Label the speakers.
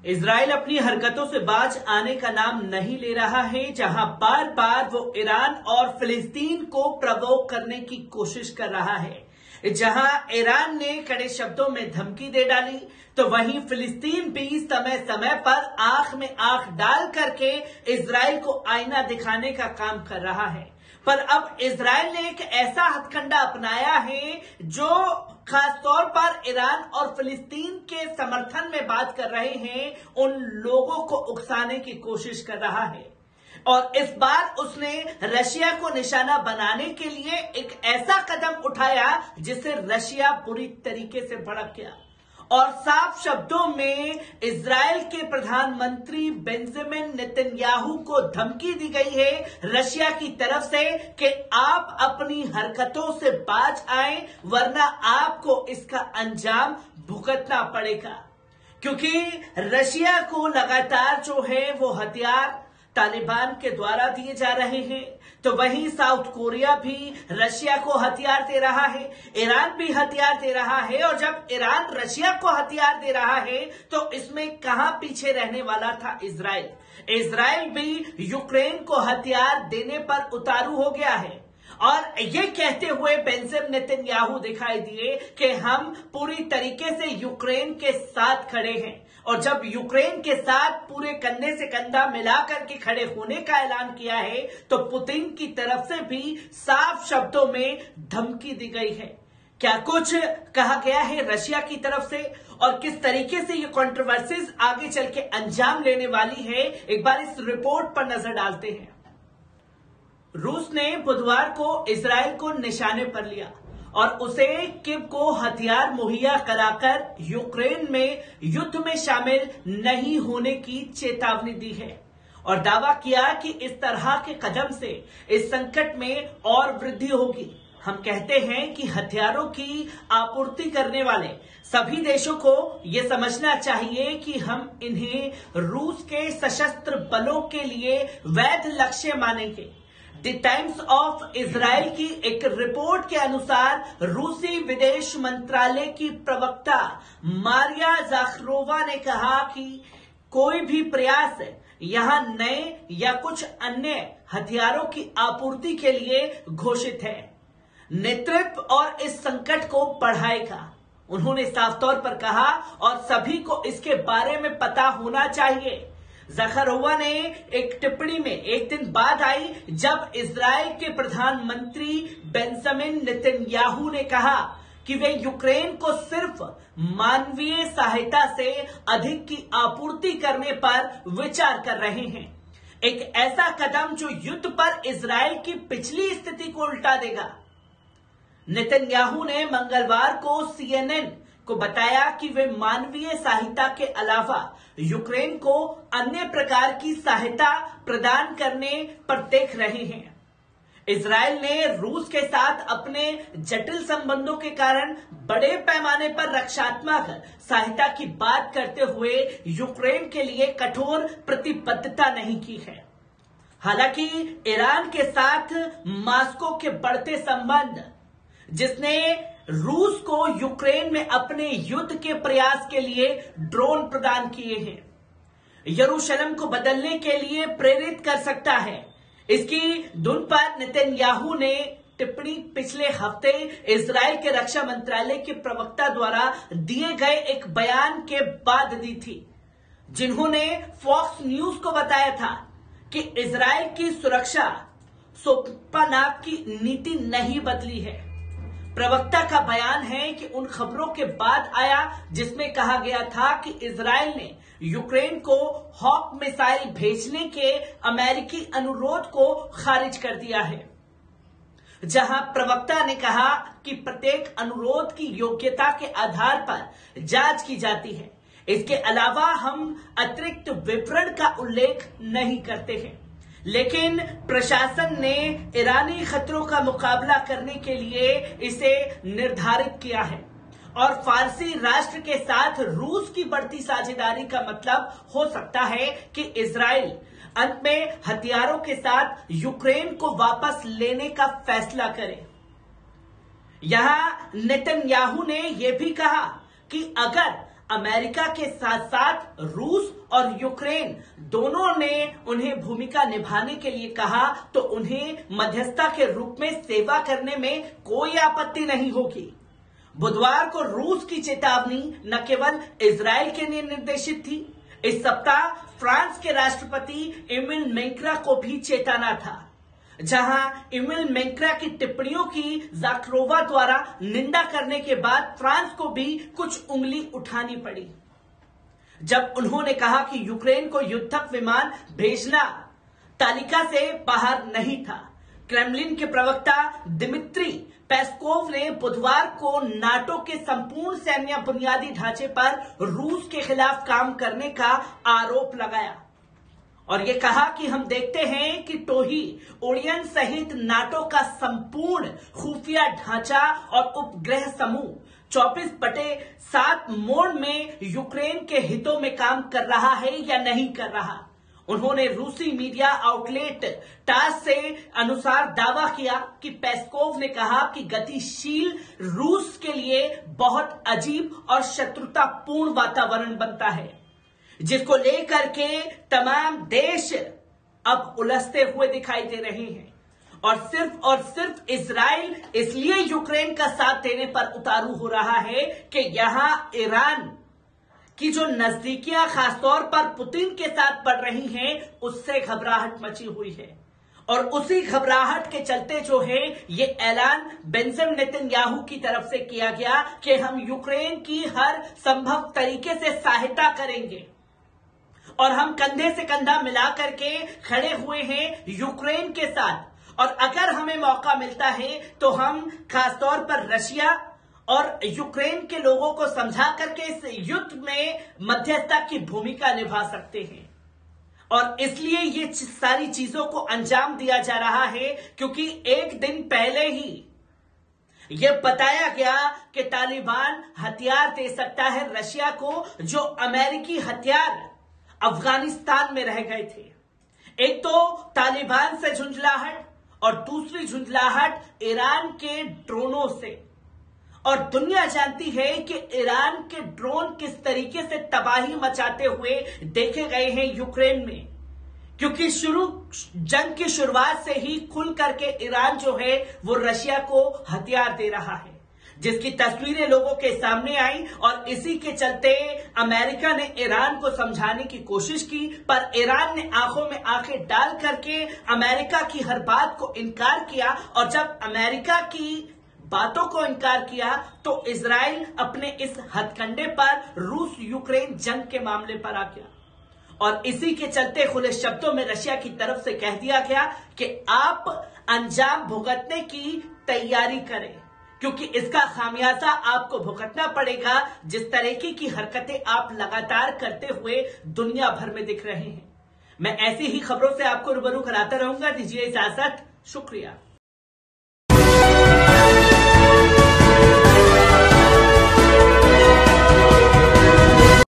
Speaker 1: Israel अपनी हरकतों से बाज आने का नाम नहीं ले रहा है, जहां बार बार वो ईरान और फिलिस्तीन को प्रवोक करने की कोशिश कर रहा है। जहां ईरान ने कड़े शब्दों में धमकी दे डाली, तो वहीं फिलिस्तीन भी समय समय पर आंख में आंख डाल करके इजराइल को आईना दिखाने का काम कर रहा है। पर अब इजराइल ने एक ऐसा हथकंडा अपनाया है जो खासतौर पर ईरान और फिलिस्तीन के समर्थन में बात कर रहे हैं, उन लोगों को उकसाने की कोशिश कर रहा है। और इस बार उसने रशिया को निशाना बनाने के लिए एक ऐसा कदम उठाया जिससे रशिया बुरी तरीके से भड़क गया और साफ शब्दों में इजराइल के प्रधानमंत्री बेंजामिन नेतन्याहू को धमकी दी गई है रशिया की तरफ से कि आप अपनी हरकतों से बाज आए, वरना आपको इसका अंजाम भुगतना पड़ेगा। क्योंकि रशिया को लगातार जो है वो हथियार तालिबान के द्वारा दिए जा रहे हैं, तो वहीं साउथ कोरिया भी रशिया को हथियार दे रहा है, ईरान भी हथियार दे रहा है। और जब ईरान रशिया को हथियार दे रहा है तो इसमें कहां पीछे रहने वाला था इजराइल। इजराइल भी यूक्रेन को हथियार देने पर उतारू हो गया है और ये कहते हुए बेंजामिन नेतन्याहू दिखाई दिए कि हम पूरी तरीके से यूक्रेन के साथ खड़े हैं। और जब यूक्रेन के साथ पूरे कंधे से कंधा मिलाकर के खड़े होने का ऐलान किया है, तो पुतिन की तरफ से भी साफ शब्दों में धमकी दी गई है। क्या कुछ कहा गया है रशिया की तरफ से और किस तरीके से ये कंट्रोवर्सीज आगे चल के अंजाम लेने वाली है, एक बार इस रिपोर्ट पर नजर डालते हैं। रूस ने बुधवार को इजराइल को निशाने पर लिया और उसे कीव को हथियार मुहैया कराकर यूक्रेन में युद्ध में शामिल नहीं होने की चेतावनी दी है और दावा किया कि इस तरह के कदम से इस संकट में और वृद्धि होगी। हम कहते हैं कि हथियारों की आपूर्ति करने वाले सभी देशों को यह समझना चाहिए कि हम इन्हें रूस के सशस्त्र बलों के लिए वैध लक्ष्य मानेंगे। द टाइम्स ऑफ इजराइल की एक रिपोर्ट के अनुसार रूसी विदेश मंत्रालय की प्रवक्ता मारिया जाखरोवा ने कहा कि कोई भी प्रयास यहां नए या कुछ अन्य हथियारों की आपूर्ति के लिए घोषित है, नेतृत्व और इस संकट को बढ़ाएगा। उन्होंने साफ तौर पर कहा और सभी को इसके बारे में पता होना चाहिए। जाखरोवा ने एक टिप्पणी में एक दिन बाद आई जब इजराइल के प्रधानमंत्री बेंजामिन नेतन्याहू ने कहा कि वे यूक्रेन को सिर्फ मानवीय सहायता से अधिक की आपूर्ति करने पर विचार कर रहे हैं। एक ऐसा कदम जो युद्ध पर इजराइल की पिछली स्थिति को उल्टा देगा। नेतन्याहू ने मंगलवार को CNN को बताया कि वे मानवीय सहायता के अलावा यूक्रेन को अन्य प्रकार की सहायता प्रदान करने पर देख रहे हैं। इजराइल ने रूस के साथ अपने जटिल संबंधों के कारण बड़े पैमाने पर रक्षात्मक सहायता की बात करते हुए यूक्रेन के लिए कठोर प्रतिबद्धता नहीं की है। हालांकि ईरान के साथ मॉस्को के बढ़ते संबंध, जिसने रूस को यूक्रेन में अपने युद्ध के प्रयास के लिए ड्रोन प्रदान किए हैं, यरूशलेम को बदलने के लिए प्रेरित कर सकता है। इसकी धुन पर नेतन्याहू ने टिप्पणी पिछले हफ्ते इजराइल के रक्षा मंत्रालय के प्रवक्ता द्वारा दिए गए एक बयान के बाद दी थी, जिन्होंने फॉक्स न्यूज को बताया था कि इजराइल की सुरक्षा सोपानाक की नीति नहीं बदली है। प्रवक्ता का बयान है कि उन खबरों के बाद आया जिसमें कहा गया था कि इजराइल ने यूक्रेन को हॉक मिसाइल भेजने के अमेरिकी अनुरोध को खारिज कर दिया है, जहां प्रवक्ता ने कहा कि प्रत्येक अनुरोध की योग्यता के आधार पर जांच की जाती है। इसके अलावा हम अतिरिक्त विवरण का उल्लेख नहीं करते हैं, लेकिन प्रशासन ने ईरानी खतरों का मुकाबला करने के लिए इसे निर्धारित किया है और फारसी राष्ट्र के साथ रूस की बढ़ती साझेदारी का मतलब हो सकता है कि इजराइल अंत में हथियारों के साथ यूक्रेन को वापस लेने का फैसला करे। यहां नेतन्याहू ने यह भी कहा कि अगर अमेरिका के साथ साथ रूस और यूक्रेन दोनों ने उन्हें भूमिका निभाने के लिए कहा तो उन्हें मध्यस्थता के रूप में सेवा करने में कोई आपत्ति नहीं होगी। बुधवार को रूस की चेतावनी न केवल इजराइल के लिए निर्देशित थी, इस सप्ताह फ्रांस के राष्ट्रपति इमैनुएल मैक्रों को भी चेताना था, जहां इमैनुएल मैक्रों की टिप्पणियों की ज़ाखरोवा द्वारा निंदा करने के बाद फ्रांस को भी कुछ उंगली उठानी पड़ी, जब उन्होंने कहा कि यूक्रेन को युद्धक विमान भेजना तालिका से बाहर नहीं था। क्रेमलिन के प्रवक्ता दिमित्री पेस्कोव ने बुधवार को नाटो के संपूर्ण सैन्य बुनियादी ढांचे पर रूस के खिलाफ काम करने का आरोप लगाया और यह कहा कि हम देखते हैं कि टोही ओरियन सहित नाटो का संपूर्ण खुफिया ढांचा और उपग्रह समूह 24/7 मोड में यूक्रेन के हितों में काम कर रहा है या नहीं कर रहा। उन्होंने रूसी मीडिया आउटलेट टास से अनुसार दावा किया कि पेस्कोव ने कहा कि गतिशील रूस के लिए बहुत अजीब और शत्रुतापूर्ण वातावरण बनता है, जिसको लेकर के तमाम देश अब उलझते हुए दिखाई दे रहे हैं और सिर्फ इजराइल इसलिए यूक्रेन का साथ देने पर उतारू हो रहा है कि यहां ईरान की जो नजदीकियां खासतौर पर पुतिन के साथ बढ़ रही हैं, उससे घबराहट मची हुई है और उसी घबराहट के चलते जो है ये ऐलान बेंजामिन नेतन्याहू की तरफ से किया गया कि हम यूक्रेन की हर संभव तरीके से सहायता करेंगे और हम कंधे से कंधा मिला करके खड़े हुए हैं यूक्रेन के साथ, और अगर हमें मौका मिलता है तो हम खासतौर पर रशिया और यूक्रेन के लोगों को समझा करके इस युद्ध में मध्यस्थता की भूमिका निभा सकते हैं। और इसलिए ये सारी चीजों को अंजाम दिया जा रहा है क्योंकि एक दिन पहले ही यह बताया गया कि तालिबान हथियार दे सकता है रशिया को, जो अमेरिकी हथियार अफगानिस्तान में रह गए थे। एक तो तालिबान से झुंझलाहट और दूसरी झुंझलाहट ईरान के ड्रोनों से। और दुनिया जानती है कि ईरान के ड्रोन किस तरीके से तबाही मचाते हुए देखे गए हैं यूक्रेन में, क्योंकि जंग की शुरुआत से ही खुल करके ईरान जो है वो रशिया को हथियार दे रहा है, जिसकी तस्वीरें लोगों के सामने आई। और इसी के चलते अमेरिका ने ईरान को समझाने की कोशिश की, पर ईरान ने आंखों में आंखें डाल करके अमेरिका की हर बात को इनकार किया। और जब अमेरिका की बातों को इनकार किया तो इजराइल अपने इस हथकंडे पर रूस यूक्रेन जंग के मामले पर आ गया और इसी के चलते खुले शब्दों में रशिया की तरफ से कह दिया गया कि आप अंजाम भुगतने की तैयारी करें, क्योंकि इसका खामियाजा आपको भुगतना पड़ेगा, जिस तरीके की हरकतें आप लगातार करते हुए दुनिया भर में दिख रहे हैं। मैं ऐसी ही खबरों से आपको रूबरू कराता रहूंगा। दीजिए इजाजत, शुक्रिया।